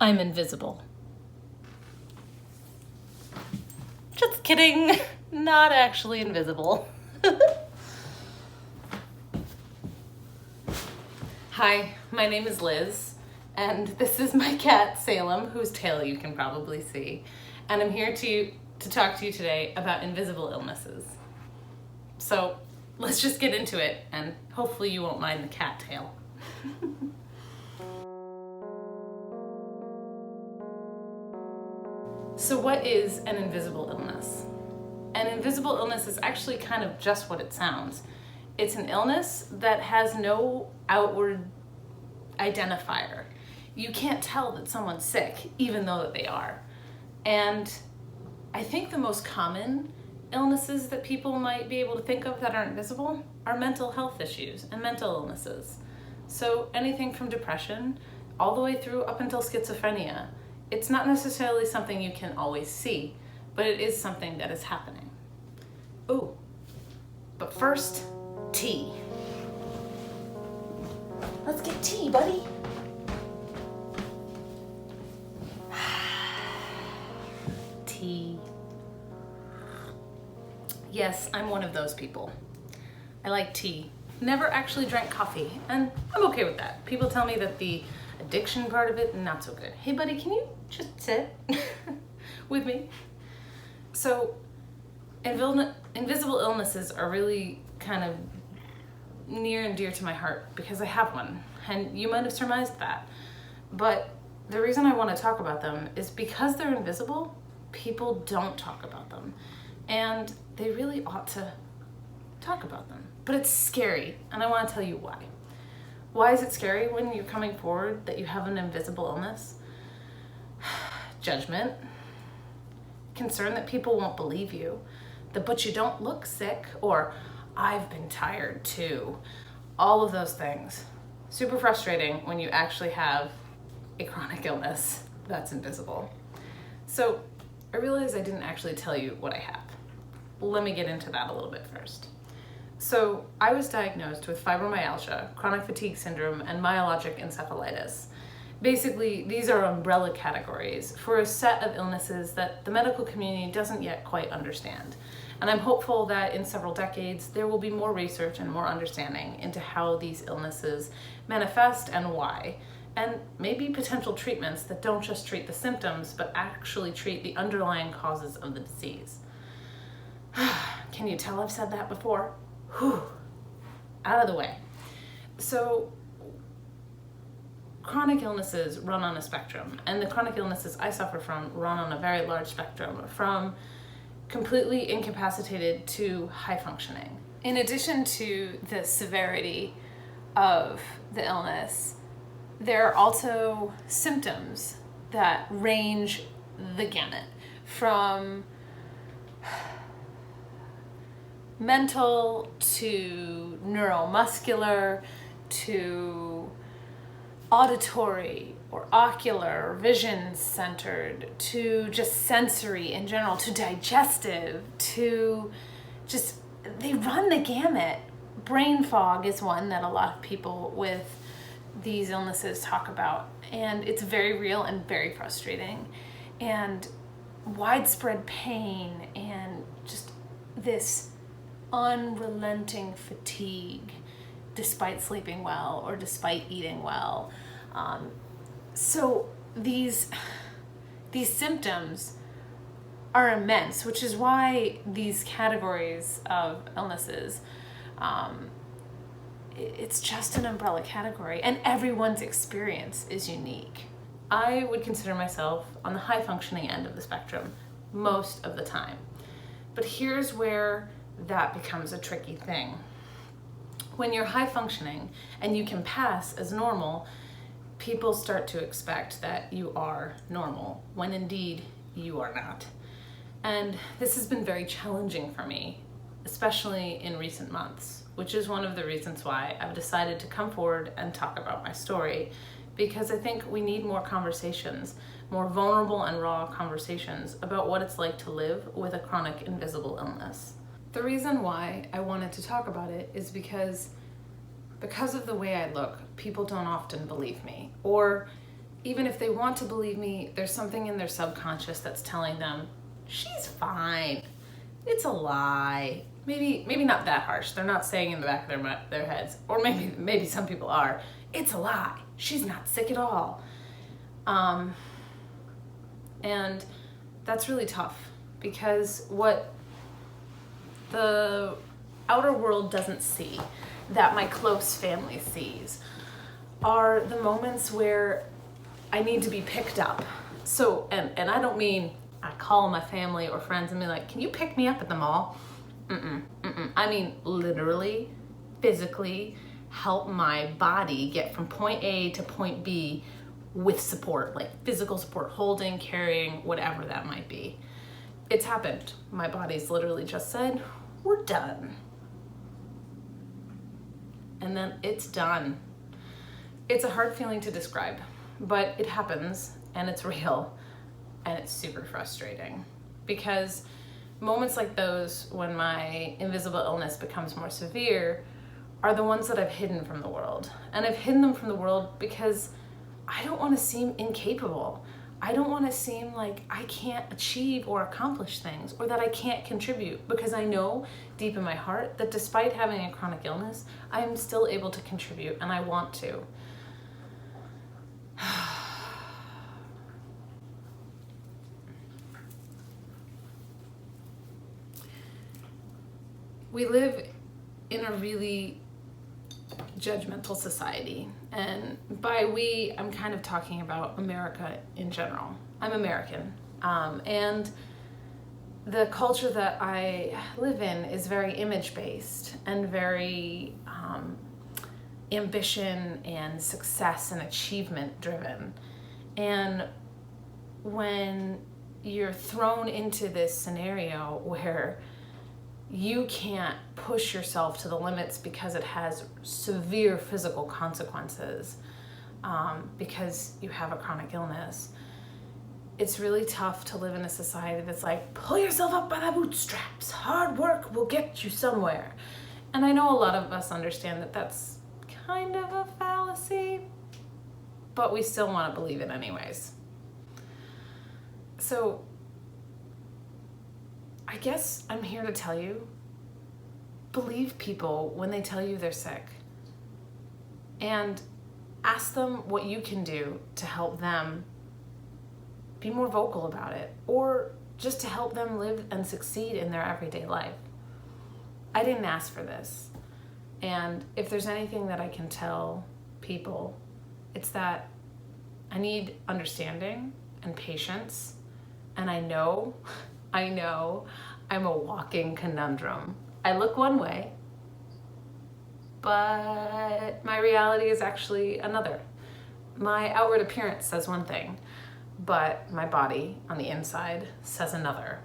I'm invisible. Just kidding, not actually invisible. Hi, my name is Liz, and this is my cat Salem, whose tail you can probably see. And I'm here to talk to you today about invisible illnesses. So let's just get into it, and hopefully you won't mind the cat tail. So what is an invisible illness? An invisible illness is actually kind of just what it sounds. It's an illness that has no outward identifier. You can't tell that someone's sick, even though that they are. And I think the most common illnesses that people might be able to think of that are invisible are mental health issues and mental illnesses. So anything from depression all the way through up until schizophrenia. It's not necessarily something you can always see, but it is something that is happening. Ooh, but first, tea. Let's get tea, buddy. Tea. Yes, I'm one of those people. I like tea. Never actually drank coffee, and I'm okay with that. People tell me that the addiction part of it, not so good. Hey buddy, can you just sit with me? So, invisible illnesses are really kind of near and dear to my heart because I have one, and you might have surmised that. But the reason I want to talk about them is because they're invisible, people don't talk about them, and they really ought to talk about them. But it's scary, and I want to tell you why. Why is it scary when you're coming forward that you have an invisible illness? Judgment, concern that people won't believe you, but you don't look sick, or I've been tired too. All of those things. Super frustrating when you actually have a chronic illness that's invisible. So I realized I didn't actually tell you what I have. Let me get into that a little bit first. So I was diagnosed with fibromyalgia, chronic fatigue syndrome, and myalgic encephalitis. Basically, these are umbrella categories for a set of illnesses that the medical community doesn't yet quite understand. And I'm hopeful that in several decades, there will be more research and more understanding into how these illnesses manifest and why, and maybe potential treatments that don't just treat the symptoms, but actually treat the underlying causes of the disease. Can you tell I've said that before? Whew, out of the way. So, chronic illnesses run on a spectrum, and the chronic illnesses I suffer from run on a very large spectrum, from completely incapacitated to high functioning. In addition to the severity of the illness, there are also symptoms that range the gamut, from mental to neuromuscular to auditory or ocular or vision centered to just sensory in general to digestive to just, they run the gamut. Brain fog is one that a lot of people with these illnesses talk about, and it's very real and very frustrating, and widespread pain and just this unrelenting fatigue despite sleeping well or despite eating well. So these symptoms are immense, which is why these categories of illnesses, it's just an umbrella category, and everyone's experience is unique. I would consider myself on the high functioning end of the spectrum most of the time. But here's where that becomes a tricky thing. When you're high functioning and you can pass as normal, people start to expect that you are normal, when indeed you are not. And this has been very challenging for me, especially in recent months, which is one of the reasons why I've decided to come forward and talk about my story, because I think we need more conversations, more vulnerable and raw conversations about what it's like to live with a chronic invisible illness. The reason why I wanted to talk about it is because of the way I look, people don't often believe me, or even if they want to believe me, there's something in their subconscious that's telling them, she's fine. It's a lie. Maybe not that harsh. They're not saying in the back of their heads, or maybe some people are. It's a lie. She's not sick at all. And that's really tough, because what the outer world doesn't see, that my close family sees, are the moments where I need to be picked up. So, and I don't mean I call my family or friends and be like, can you pick me up at the mall? I mean, literally, physically help my body get from point A to point B with support, like physical support, holding, carrying, whatever that might be. It's happened. My body's literally just said, we're done. And then it's done. It's a hard feeling to describe, but it happens, and it's real, and it's super frustrating, because moments like those, when my invisible illness becomes more severe, are the ones that I've hidden from the world. And I've hidden them from the world because I don't want to seem incapable. I don't want to seem like I can't achieve or accomplish things, or that I can't contribute, because I know deep in my heart that despite having a chronic illness, I am still able to contribute, and I want to. We live in a really judgmental society, and by we, I'm kind of talking about America in general. I'm American, and the culture that I live in is very image-based and very ambition and success and achievement driven. And when you're thrown into this scenario where you can't push yourself to the limits because it has severe physical consequences, because you have a chronic illness, it's really tough to live in a society that's like, pull yourself up by the bootstraps, hard work will get you somewhere. And I know a lot of us understand that that's kind of a fallacy, but we still want to believe it anyways. So I guess I'm here to tell you, believe people when they tell you they're sick, and ask them what you can do to help them be more vocal about it, or just to help them live and succeed in their everyday life. I didn't ask for this, and if there's anything that I can tell people, it's that I need understanding and patience, and I know I'm a walking conundrum. I look one way, but my reality is actually another. My outward appearance says one thing, but my body on the inside says another.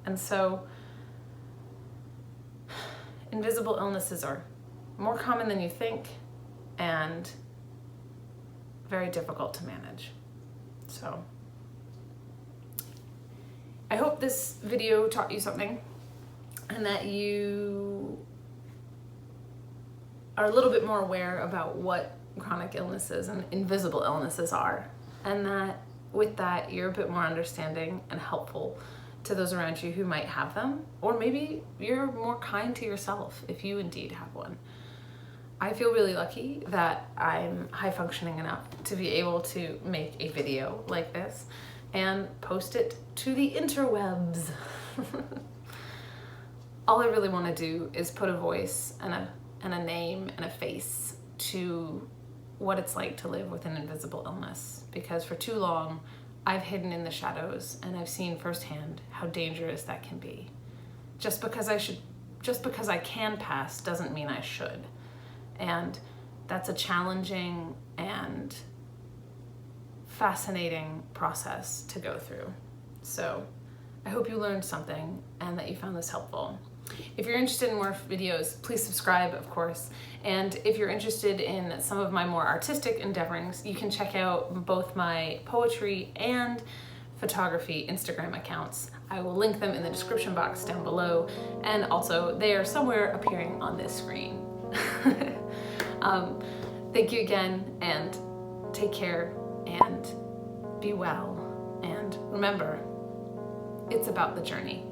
And so invisible illnesses are more common than you think and very difficult to manage. So I hope this video taught you something, and that you are a little bit more aware about what chronic illnesses and invisible illnesses are, and that with that you're a bit more understanding and helpful to those around you who might have them, or maybe you're more kind to yourself if you indeed have one. I feel really lucky that I'm high functioning enough to be able to make a video like this and post it to the interwebs. All I really want to do is put a voice and a name and a face to what it's like to live with an invisible illness, because for too long I've hidden in the shadows, and I've seen firsthand how dangerous that can be. Just because I can pass doesn't mean I should. And that's a challenging and fascinating process to go through. So I hope you learned something and that you found this helpful. If you're interested in more videos, please subscribe, of course. And if you're interested in some of my more artistic endeavorings, you can check out both my poetry and photography Instagram accounts. I will link them in the description box down below, and also they are somewhere appearing on this screen. Thank you again, and take care. and be well. And remember, it's about the journey.